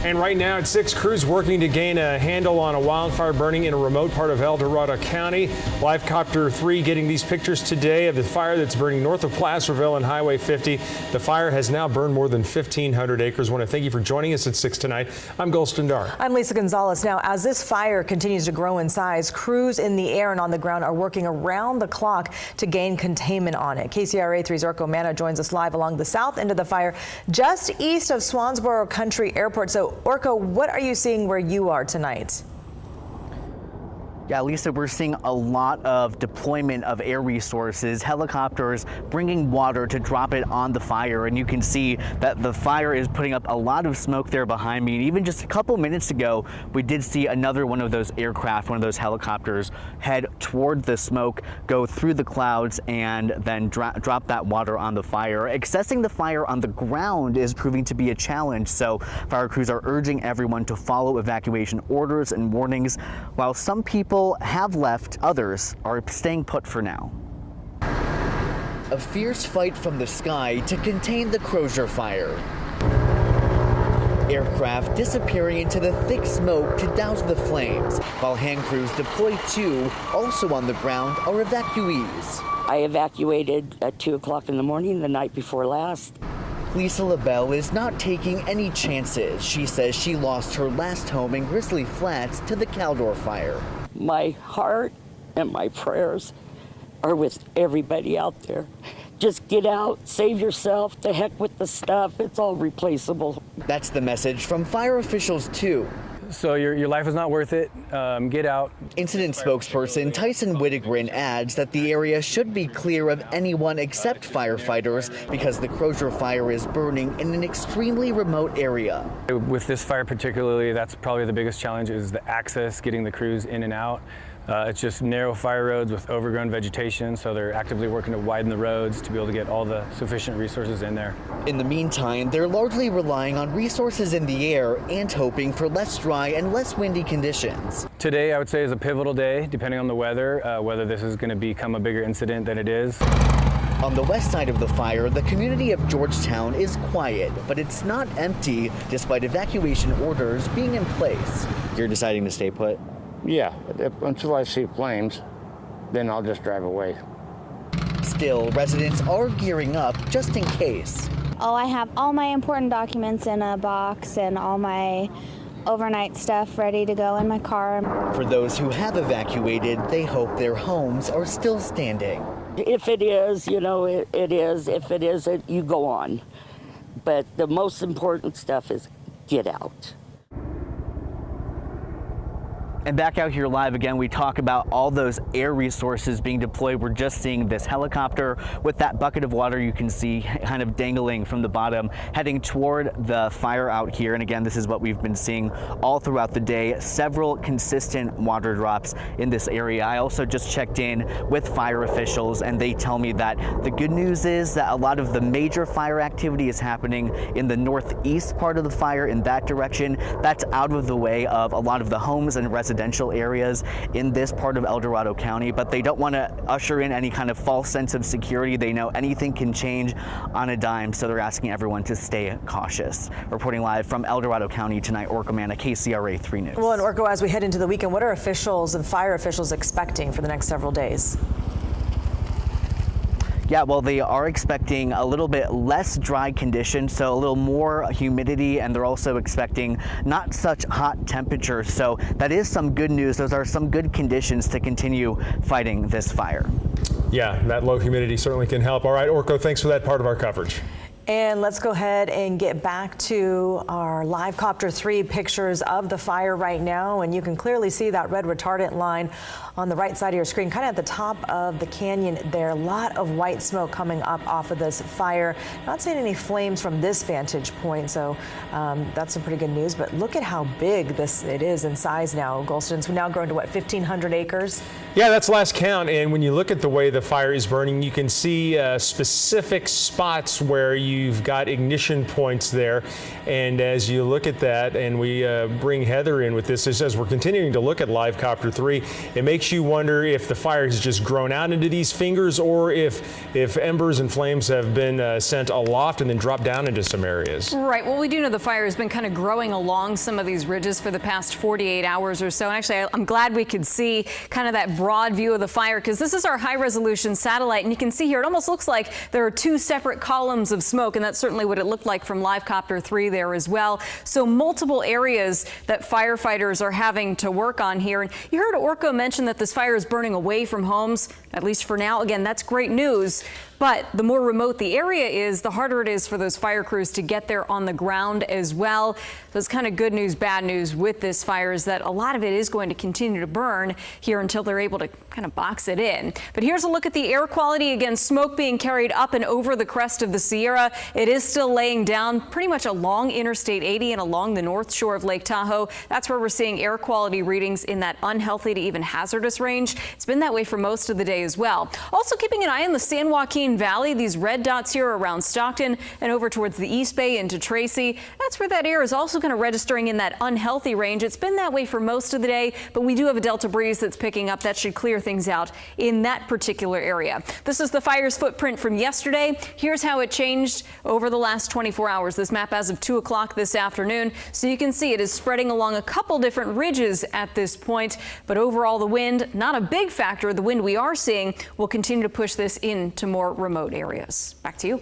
And right now at 6, crews working to gain a handle on a wildfire burning in a remote part of El Dorado County. Live Copter 3 getting these pictures today of the fire that's burning north of Placerville and Highway 50. The fire has now burned more than 1,500 acres. I want to thank you for joining us at 6 tonight. I'm Golston Dar. I'm Lisa Gonzalez. Now, as this fire continues to grow in size, crews in the air and on the ground are working around the clock to gain containment on it. KCRA 3's Orko Manna joins us live along the south end of the fire, just east of Swansboro Country Airport. So, Orko, what are you seeing where you are tonight? Yeah, Lisa, we're seeing a lot of deployment of air resources, helicopters bringing water to drop it on the fire. And you can see that the fire is putting up a lot of smoke there behind me. And even just a couple minutes ago, we did see another one of those aircraft, one of those helicopters, head toward the smoke, go through the clouds, and then drop that water on the fire. Accessing the fire on the ground is proving to be a challenge. So fire crews are urging everyone to follow evacuation orders and warnings. While some people have left, others are staying put for now. A fierce fight from the sky to contain the Crozier Fire. Aircraft disappearing into the thick smoke to douse the flames, while hand crews deployed too, also on the ground, are evacuees. I evacuated at 2 o'clock in the morning the night before last. Lisa LaBelle is not taking any chances. She says she lost her last home in Grizzly Flats to the Caldor fire. My heart and my prayers are with everybody out there. Just get out, save yourself, the heck with the stuff, it's all replaceable. That's the message from fire officials too. So your life is not worth it. Get out. Incident spokesperson Tyson Whittegren adds that the area should be clear of anyone except firefighters because the Crozier Fire is burning in an extremely remote area. With this fire particularly, that's probably the biggest challenge, is the access, getting the crews in and out. It's just narrow fire roads with overgrown vegetation, so they're actively working to widen the roads to be able to get all the sufficient resources in there. In the meantime, they're largely relying on resources in the air and hoping for less dry and less windy conditions. Today, I would say, is a pivotal day, depending on the weather, whether this is going to become a bigger incident than it is. On the west side of the fire, the community of Georgetown is quiet, but it's not empty, despite evacuation orders being in place. You're deciding to stay put? Yeah, until I see flames, then I'll just drive away. Still, residents are gearing up just in case. Oh, I have all my important documents in a box and all my overnight stuff ready to go in my car. For those who have evacuated, they hope their homes are still standing. If it is, you know, it is. If it isn't, you go on. But the most important stuff is get out. And back out here live again, we talk about all those air resources being deployed. We're just seeing this helicopter with that bucket of water you can see kind of dangling from the bottom, heading toward the fire out here. And again, this is what we've been seeing all throughout the day. Several consistent water drops in this area. I also just checked in with fire officials, and they tell me that the good news is that a lot of the major fire activity is happening in the northeast part of the fire, in that direction. That's out of the way of a lot of the homes and residential areas in this part of El Dorado County, but they don't want to usher in any kind of false sense of security. They know anything can change on a dime, so they're asking everyone to stay cautious. Reporting live from El Dorado County tonight, Orko Manna, KCRA 3 News. Well, and Orko, as we head into the weekend, what are officials and fire officials expecting for the next several days? Yeah, well, they are expecting a little bit less dry conditions, so a little more humidity, and they're also expecting not such hot temperatures. So that is some good news. Those are some good conditions to continue fighting this fire. Yeah, that low humidity certainly can help. All right, Orko, thanks for that part of our coverage. And let's go ahead and get back to our live Copter 3 pictures of the fire right now. And you can clearly see that red retardant line on the right side of your screen, kind of at the top of the canyon there. A lot of white smoke coming up off of this fire. Not seeing any flames from this vantage point, so that's some pretty good news. But look at how big it is in size now, Golston's now grown to, what, 1,500 acres? Yeah, that's last count. And when you look at the way the fire is burning, you can see specific spots where you you've got ignition points there. And as you look at that, and we bring Heather in with this, as we're continuing to look at Live Copter 3, it makes you wonder if the fire has just grown out into these fingers, or if embers and flames have been sent aloft and then dropped down into some areas. Right. Well, we do know the fire has been kind of growing along some of these ridges for the past 48 hours or so. And actually, I'm glad we could see kind of that broad view of the fire, because this is our high-resolution satellite, and you can see here it almost looks like there are two separate columns of smoke, and that's certainly what it looked like from Live Copter 3 there as well. So multiple areas that firefighters are having to work on here. And you heard Orko mention that this fire is burning away from homes, at least for now. Again, that's great news. But the more remote the area is, the harder it is for those fire crews to get there on the ground as well. So it's kind of good news, bad news with this fire is that a lot of it is going to continue to burn here until they're able to kind of box it in. But here's a look at the air quality. Again, smoke being carried up and over the crest of the Sierra. It is still laying down pretty much along Interstate 80 and along the north shore of Lake Tahoe. That's where we're seeing air quality readings in that unhealthy to even hazardous range. It's been that way for most of the day as well. Also keeping an eye on the San Joaquin Valley. These red dots here around Stockton and over towards the East Bay into Tracy. That's where that air is also kind of registering in that unhealthy range. It's been that way for most of the day, but we do have a delta breeze that's picking up. That should clear things out in that particular area. This is the fire's footprint from yesterday. Here's how it changed over the last 24 hours. This map as of 2 o'clock this afternoon. So you can see it is spreading along a couple different ridges at this point, but overall the wind, not a big factor. The wind we are seeing will continue to push this into more remote areas. Back to you.